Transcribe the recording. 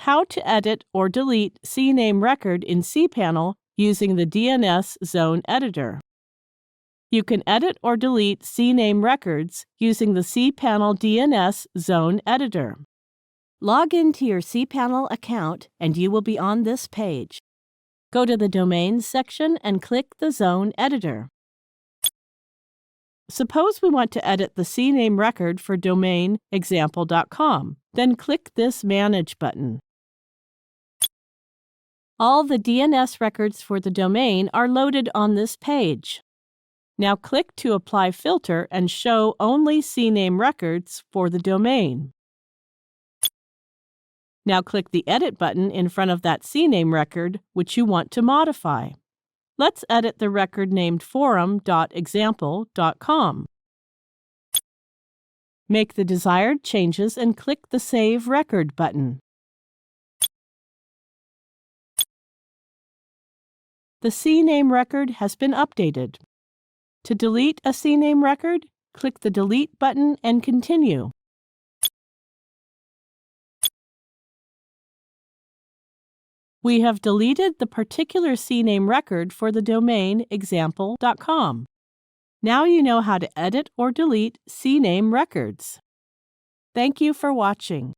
how to edit or delete CNAME Record in cPanel using the DNS Zone Editor. You can edit or delete CNAME records using the cPanel DNS Zone Editor. Log into your cPanel account and you will be on this page. Go to the Domains section and click the Zone Editor. Suppose we want to edit the CNAME record for domain example.com. Then click this Manage button. All the DNS records for the domain are loaded on this page. Now click to apply filter and show only CNAME records for the domain. Now click the Edit button in front of that CNAME record which you want to modify. Let's edit the record named forum.example.com. Make the desired changes and click the Save Record button. The CNAME record has been updated. To delete a CNAME record, click the Delete button and continue. We have deleted the particular CNAME record for the domain example.com. Now you know how to edit or delete CNAME records. Thank you for watching.